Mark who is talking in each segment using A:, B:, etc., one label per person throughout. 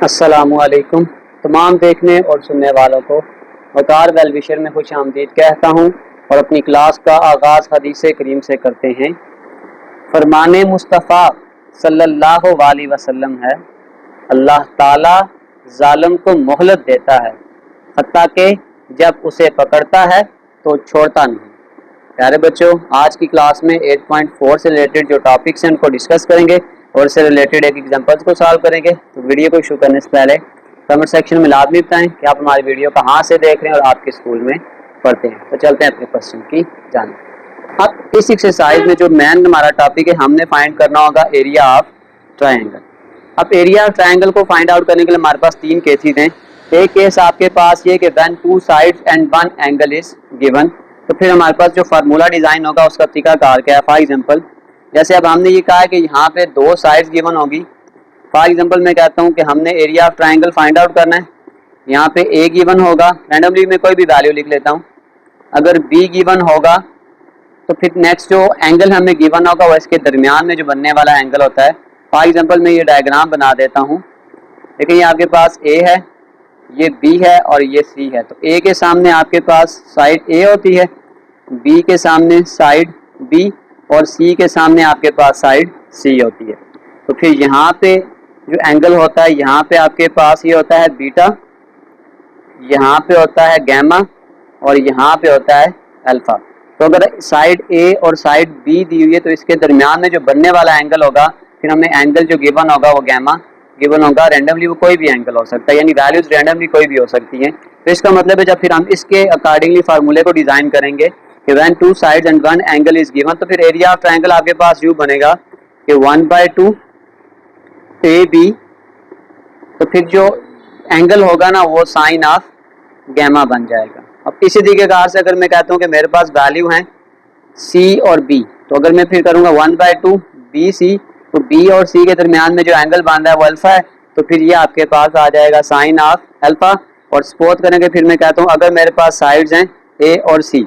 A: अस्सलामुअलैकुम तमाम देखने और सुनने वालों को वकार वेल विशर में खुश आमदीद कहता हूँ और अपनी क्लास का आगाज़ हदीस करीम से करते हैं। फरमाने मुस्तफ़ा सल्लल्लाहु अलैहि वसल्लम है, अल्लाह ताला जालिम को मोहलत देता है हत्ता कि जब उसे पकड़ता है तो छोड़ता नहीं। प्यारे बच्चों, आज की क्लास में 8.4 से रिलेटेड जो टॉपिक्स हैं उनको डिस्कस करेंगे और इससे रिलेटेड एक एग्जांपल्स को सॉल्व करेंगे। तो वीडियो को शुरू करने से पहले कमेंट सेक्शन में लाजमी बताएं कि आप हमारी वीडियो कहाँ से देख रहे हैं और आपके स्कूल में पढ़ते हैं। तो चलते हैं अपने क्वेश्चन की जानिब। अब इस एक्सरसाइज में जो मेन हमारा टॉपिक है, हमने फाइंड करना होगा एरिया ऑफ ट्राइंगल। अब एरिया ऑफ ट्राइंगल को फाइंड आउट करने के लिए हमारे पास तीन केसेज हैं। एक केस आपके पास ये कि when two sides and one angle is given, तो फिर हमारे पास जो फार्मूला डिजाइन होगा उसका तरीकाकार क्या है। फॉर एग्जांपल, जैसे अब हमने ये कहा है कि यहाँ पे दो साइड्स गिवन होगी। फॉर एग्जांपल मैं कहता हूँ कि हमने area of triangle find out करना है। यहाँ पे ए गिवन होगा, रैंडमली मैं कोई भी वैल्यू लिख लेता हूँ। अगर बी गिवन होगा तो फिर नेक्स्ट जो एंगल हमें गिवन होगा वो इसके दरमियान में जो बनने वाला एंगल होता है। फॉर एग्जांपल मैं ये डायग्राम बना देता हूँ। देखिए ये आपके पास ए है, ये बी है और ये सी है। तो ए के सामने आपके पास साइड ए होती है, बी के सामने साइड बी और सी के सामने आपके पास साइड सी होती है। तो फिर यहाँ पे जो एंगल होता है, यहाँ पे आपके पास ये होता है बीटा, यहाँ पे होता है गैमा और यहाँ पे होता है अल्फा। तो अगर साइड ए और साइड बी दी हुई है तो इसके दरमियान में जो बनने वाला एंगल होगा, फिर हमें एंगल जो गिवन होगा वो गैमा गिवन होगा। रैंडमली वो कोई भी एंगल हो सकता है, यानी वैल्यूज रैंडमली कोई भी हो सकती हैं। तो इसका मतलब है जब फिर हम इसके अकॉर्डिंगली फार्मूले को डिजाइन करेंगे कि when two sides and one angle is given, तो फिर एरिया ऑफ ट्रायंगल आपके पास यूं बनेगा कि 1/2 ए बी। तो फिर जो एंगल होगा ना वो साइन ऑफ गैमा बन जाएगा। अब इसी तरीके से अगर मैं कहता हूँ कि मेरे पास वैल्यू है सी और बी, तो अगर मैं फिर करूँगा 1/2 बी सी, तो बी और सी के दरमियान में जो एंगल बन रहा है वो अल्फा है। तो फिर ये आपके पास आ जाएगा साइन ऑफ अल्फा। और सपोज करेंगे, फिर मैं कहता हूँ अगर मेरे पास साइड्स हैं ए और सी,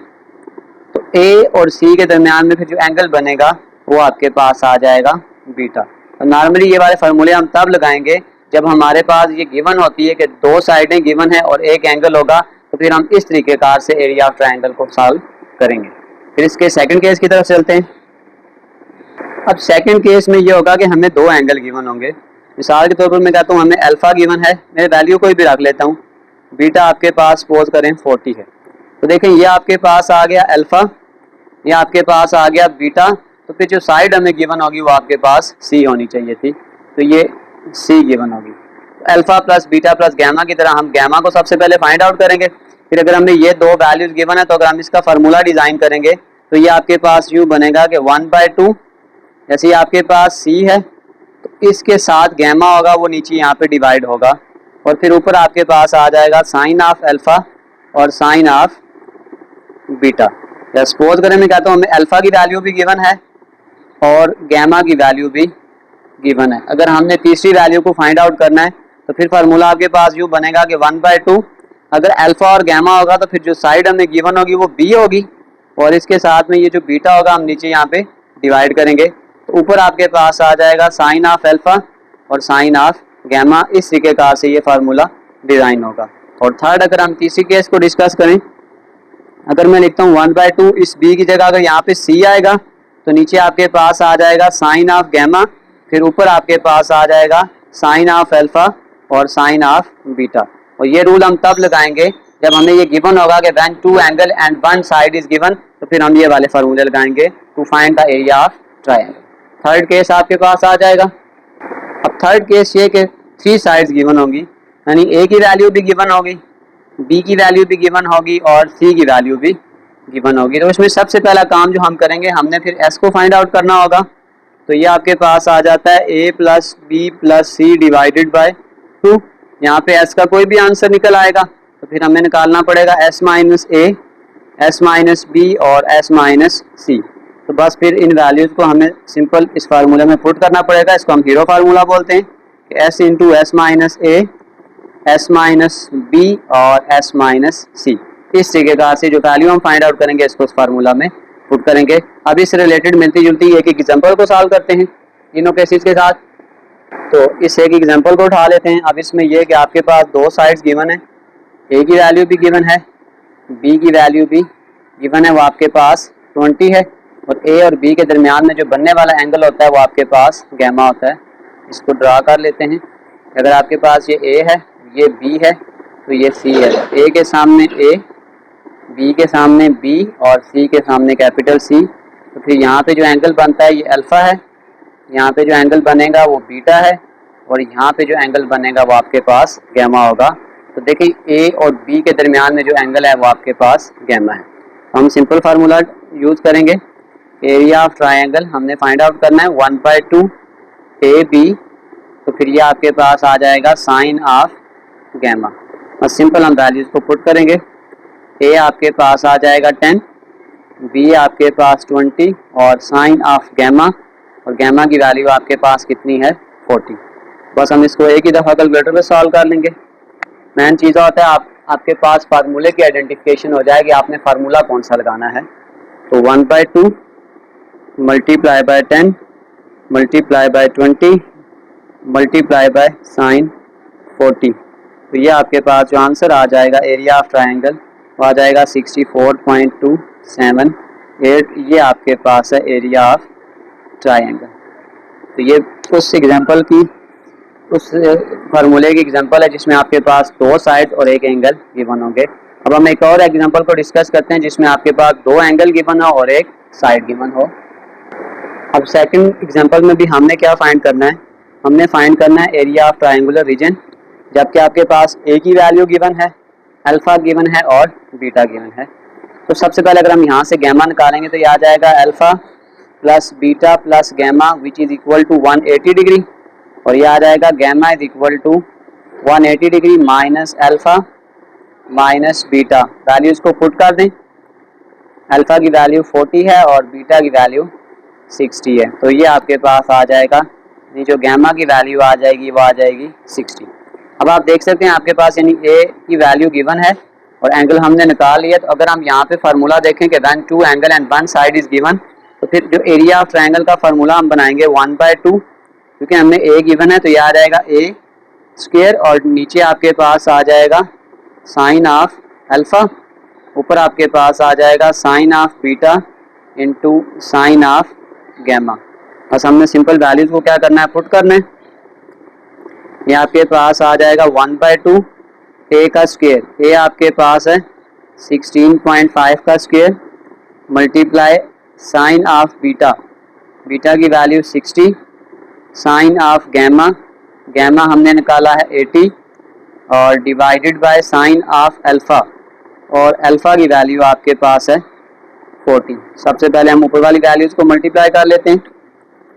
A: तो ए और सी के दरमियान में फिर जो एंगल बनेगा वो आपके पास आ जाएगा बीटा। तो नॉर्मली ये वाले फार्मूले हम तब लगाएंगे जब हमारे पास ये गिवन होती है कि दो साइडें गिवन है और एक एंगल होगा। तो फिर हम इस तरीकेकार से एरिया ऑफ ट्रायंगल को सॉल्व करेंगे। फिर इसके सेकंड केस की तरफ चलते हैं। अब सेकंड केस में ये होगा कि हमें दो एंगल गिवन होंगे। मिसाल के तौर पर मैं कहता हूँ हमें अल्फा गिवन है, मैं वैल्यू कोई भी रख लेता हूँ, बीटा आपके पास सपोज करें 40 है। तो देखें ये आपके पास आ गया अल्फा, ये आपके पास आ गया बीटा। तो फिर जो साइड हमें गिवन होगी वो आपके पास सी होनी चाहिए थी, तो ये सी गिवन होगी। तो alpha plus beta plus gamma की तरह हम गैमा को सबसे पहले फाइंड आउट करेंगे। फिर अगर हमें ये दो वैल्यूज गिवन है तो अगर हम इसका फार्मूला डिजाइन करेंगे तो ये आपके पास यूँ बनेगा कि 1/2, जैसे ये आपके पास सी है तो इसके साथ गैमा होगा वो नीचे यहाँ पे डिवाइड होगा और फिर ऊपर आपके पास आ जाएगा साइन ऑफ अल्फा और साइन ऑफ बीटा। या सपोज करें मैं कहता हूँ हमें अल्फा की वैल्यू भी गिवन है और गैमा की वैल्यू भी गिवन है। अगर हमने तीसरी वैल्यू को फाइंड आउट करना है तो फिर फार्मूला आपके पास यूँ बनेगा कि 1/2, अगर अल्फा और गैमा होगा तो फिर जो साइड हमें गिवन होगी वो बी होगी और इसके साथ में ये जो बीटा होगा हम नीचे यहाँ पे डिवाइड करेंगे। तो ऊपर आपके पास आ जाएगा साइन ऑफ अल्फा और साइन ऑफ गैमा। इस तरीकेकार से ये फार्मूला डिजाइन होगा। और थर्ड, अगर हम तीसरी केस को डिस्कस करें, अगर मैं लिखता हूँ 1/2 इस बी की जगह अगर यहाँ पे सी आएगा तो नीचे आपके पास आ जाएगा साइन ऑफ गैमा, फिर ऊपर आपके पास आ जाएगा साइन ऑफ अल्फा और साइन ऑफ बीटा। और ये रूल हम तब लगाएंगे जब हमें ये गिवन होगा कि when two angle and one side is given, तो फिर हम ये वाले फार्मूले लगाएंगे to find the area of triangle. Third case आपके पास आ जाएगा। अब थर्ड केस ये कि थ्री साइड्स गिवन होंगी, यानी ए की वैल्यू भी गिवन होगी, बी की वैल्यू भी गिवन होगी और सी की वैल्यू भी गिवन होगी। तो इसमें सबसे पहला काम जो हम करेंगे, हमने फिर एस को फाइंड आउट करना होगा। तो ये आपके पास आ जाता है A plus B plus C divided by 2। यहाँ पे एस का कोई भी आंसर निकल आएगा तो फिर हमें निकालना पड़ेगा S minus A, S minus B और एस माइनस सी। तो बस फिर इन वैल्यूज को हमें सिंपल इस फार्मूले में पुट करना पड़ेगा। इसको हम हीरो फार्मूला बोलते हैं कि S into S minus A, S minus B और एस माइनस सी। इस तरीके से जो वैल्यू हम फाइंड आउट करेंगे इसको इस फार्मूला में पुट करेंगे। अब इससे रिलेटेड मिलती जुलती एक एग्जांपल को सॉल्व करते हैं तीनों केसेस के साथ। तो इस एक एग्जांपल को उठा लेते हैं। अब इसमें यह कि आपके पास दो साइड्स गिवन है, ए की वैल्यू भी गिवन है, बी की वैल्यू भी गिवन है, वो आपके पास 20 है, और ए और बी के दरमियान में जो बनने वाला एंगल होता है वो आपके पास गैमा होता है। इसको ड्रा कर लेते हैं। अगर आपके पास ये ए है, ये बी है, तो ये सी है। ए के सामने ए, बी के सामने बी और सी के सामने कैपिटल सी। तो फिर यहाँ पे जो एंगल बनता है ये अल्फ़ा है, यहाँ पे जो एंगल बनेगा वो बीटा है, और यहाँ पे जो एंगल बनेगा वो आपके पास गैमा होगा। तो देखिए ए और बी के दरमियान में जो एंगल है वो आपके पास गैमा है। तो हम सिंपल फार्मूला यूज़ करेंगे। एरिया ऑफ ट्रायंगल हमने फाइंड आउट करना है 1/2 ए बी, तो फिर ये आपके पास आ जाएगा साइन ऑफ गैमा। और सिंपल हम वैल्यूज़ को पुट करेंगे। ए आपके पास आ जाएगा 10, बी आपके पास 20, और साइन ऑफ गैमा, और गैमा की वैल्यू आपके पास कितनी है 40। बस हम इसको एक ही दफ़ा कैलकुलेटर पे सॉल्व कर लेंगे। मेन चीज़ होता है आपके पास फार्मूले की आइडेंटिफिकेशन हो जाएगी, आपने फार्मूला कौन सा लगाना है। तो 1/2 multiply by 10 multiply by 20 multiply by sine 40। तो ये आपके पास जो आंसर आ जाएगा एरिया ऑफ ट्रायंगल वो आ जाएगा 64.278। ये आपके पास है एरिया ऑफ ट्रायंगल। तो ये उस एग्जांपल की, उस फार्मूले की एग्जांपल है जिसमें आपके पास दो साइड और एक एंगल गिवन होंगे। अब हम एक और एग्जांपल को डिस्कस करते हैं जिसमें आपके पास दो एंगल गिवन हो और एक साइड गिवन हो। अब सेकंड एग्जांपल में भी हमने क्या फाइंड करना है, हमने फाइंड करना है एरिया ऑफ ट्रायंगुलर रीजन, जबकि आपके पास ए की वैल्यू गिवन है, अल्फा गिवन है और बीटा गिवन है। तो सबसे पहले अगर हम यहाँ से गैमा निकालेंगे तो ये आ जाएगा alpha plus beta plus gamma which is equal to 180 degree, और ये आ जाएगा gamma is equal to 180 degree minus alpha minus beta. Values को पुट कर दें। अल्फा की वैल्यू 40 है और बीटा की वैल्यू 60 है, तो ये आपके पास आ जाएगा, ये जो गैमा की वैल्यू आ जाएगी वो आ जाएगी 60। अब आप देख सकते हैं आपके पास यानी ए की वैल्यू गिवन है और एंगल हमने निकाल लिया। तो अगर हम यहाँ पे फार्मूला देखें कि when two angle and one side is given, तो फिर जो एरिया ऑफ ट्रायंगल का फार्मूला हम बनाएंगे 1/2, क्योंकि हमने ए गिवन है तो यह आ जाएगा ए स्क्वायर, और नीचे आपके पास आ जाएगा साइन ऑफ अल्फा, ऊपर आपके पास आ जाएगा sine of beta into sine of gamma. बस हमने सिंपल वैल्यूज को क्या करना है, पुट करना है। ये आपके पास आ जाएगा 1/2 ए का स्क्वायर, ए आपके पास है 16.5 का square, multiply sine of beta, beta की value 60, sine of gamma, gamma हमने निकाला है 80, और divided by sine of alpha, और अल्फा की वैल्यू आपके पास है 40। सबसे पहले हम ऊपर वाली वैल्यूज़ को मल्टीप्लाई कर लेते हैं।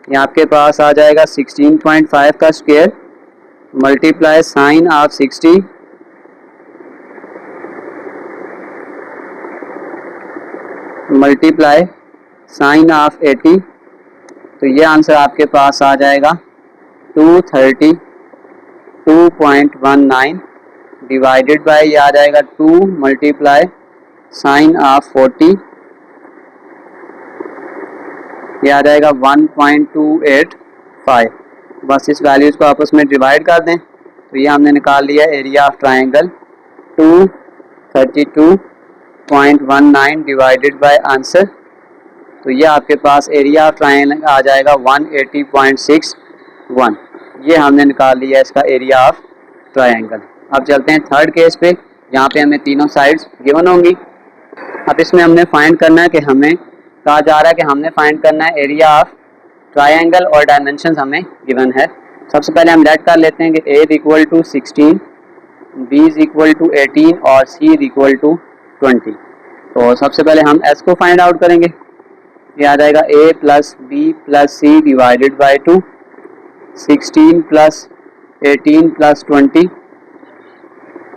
A: ये आपके पास आ जाएगा 16.5 का square multiply sine of 60 multiply sine of 80, तो ये आंसर आपके पास आ जाएगा 232.19 डिवाइडेड बाय ये आ जाएगा 2 मल्टीप्लाई साइन ऑफ 40, ये आ जाएगा 1.285। बस इस वैल्यूज़ को आपस में डिवाइड कर दें तो ये हमने निकाल लिया area of triangle 232.19 divided by answer. तो ये आपके पास एरिया ऑफ ट्रायंगल आ जाएगा 180.61। ये हमने निकाल लिया इसका एरिया ऑफ ट्रायंगल। अब चलते हैं थर्ड केस पे, यहाँ पे हमें तीनों साइड्स गिवन होंगी। अब इसमें हमने फाइंड करना है कि हमें कहा जा रहा है कि हमने फाइंड करना है एरिया ऑफ ट्रायंगल और डायमेंशंस हमें गिवन है। सबसे पहले हम लेट कर लेते हैं कि A is equal to 16, B is equal to 18 और सी इज इक्वल टू 20। तो सबसे पहले हम एस को फाइंड आउट करेंगे। ये आ जाएगा A plus B plus C divided by 2, 16 plus 18 plus 20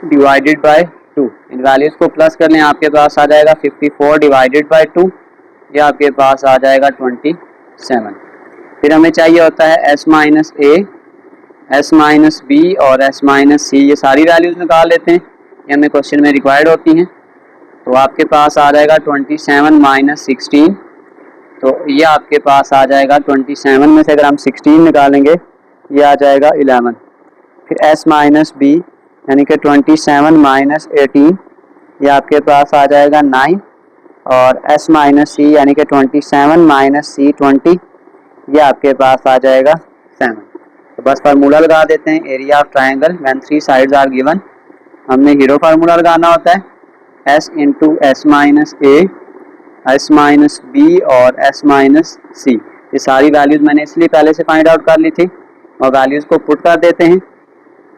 A: divided by 2। इन वैल्यूज़ को प्लस कर लें, आपके पास आ जाएगा 54 डिवाइडेड बाई 2, ये आपके पास आ जाएगा 27। फिर हमें चाहिए होता है S minus A, S minus B और एस माइनस सी। ये सारी वैल्यूज़ निकाल लेते हैं, ये हमें क्वेश्चन में रिक्वायर्ड होती हैं। तो आपके पास आ जाएगा 27 माइनस 16, तो ये आपके पास आ जाएगा 27 में से अगर हम 16 निकालेंगे ये आ जाएगा 11। फिर s माइनस बी यानी कि 27 माइनस 18, ये आपके पास आ जाएगा 9। और s माइनस सी यानी कि 27 माइनस सी 20, ये आपके पास आ जाएगा 7। तो बस फार्मूला लगा देते हैं, area of triangle when 3 sides are given. हमने हीरो फार्मूला लगाना होता है s into S minus A, S minus B और एस माइनस सी। ये सारी वैल्यूज़ मैंने इसलिए पहले से फाइंड आउट कर ली थी, और वैल्यूज़ को पुट कर देते हैं।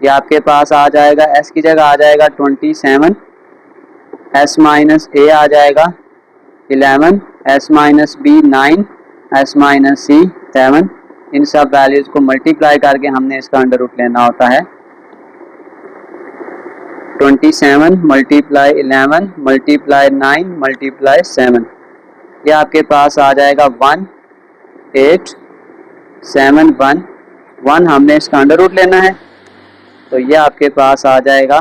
A: ये आपके पास आ जाएगा s की जगह आ जाएगा 27, s माइनस ए आ जाएगा 11, s minus B 9, s minus C 7। इन सब वैल्यूज़ को मल्टीप्लाई करके हमने इसका अंडर रूट लेना होता है। 27 मल्टीप्लाई 11 मल्टीप्लाई 9 मल्टीप्लाई 7, ये आपके पास आ जाएगा 1 8 7 1 1। हमने इसका अंडर रूट लेना है, तो ये आपके पास आ जाएगा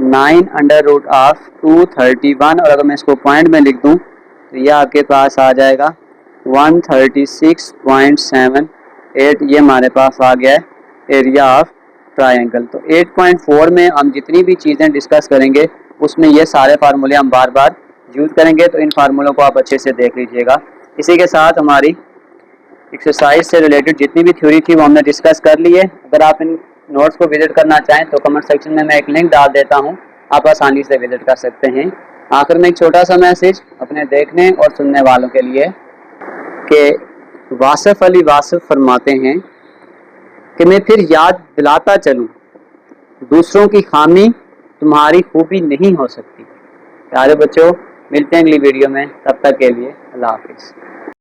A: 9 अंडर रूट ऑफ 231। और अगर मैं इसको पॉइंट में लिख दूं तो ये आपके पास आ जाएगा 136.78। ये हमारे पास आ गया है एरिया ऑफ ट्रायंगल। तो 8.4 में हम जितनी भी चीज़ें डिस्कस करेंगे उसमें ये सारे फार्मूले हम बार बार यूज़ करेंगे, तो इन फार्मूलों को आप अच्छे से देख लीजिएगा। इसी के साथ हमारी एक्सरसाइज से रिलेटेड जितनी भी थ्योरी थी वो हमने डिस्कस कर ली है। अगर आप इन नोट्स को विजिट करना चाहें तो कमेंट सेक्शन में मैं एक लिंक डाल देता हूं, आप आसानी से विजिट कर सकते हैं। आखिर में एक छोटा सा मैसेज अपने देखने और सुनने वालों के लिए कि वासिफ अली वासिफ फरमाते हैं कि मैं फिर याद दिलाता चलूं, दूसरों की खामी तुम्हारी खूबी नहीं हो सकती। प्यारे बच्चों, मिलते हैं अगली वीडियो में, तब तक के लिए अल्लाह हाफिज़।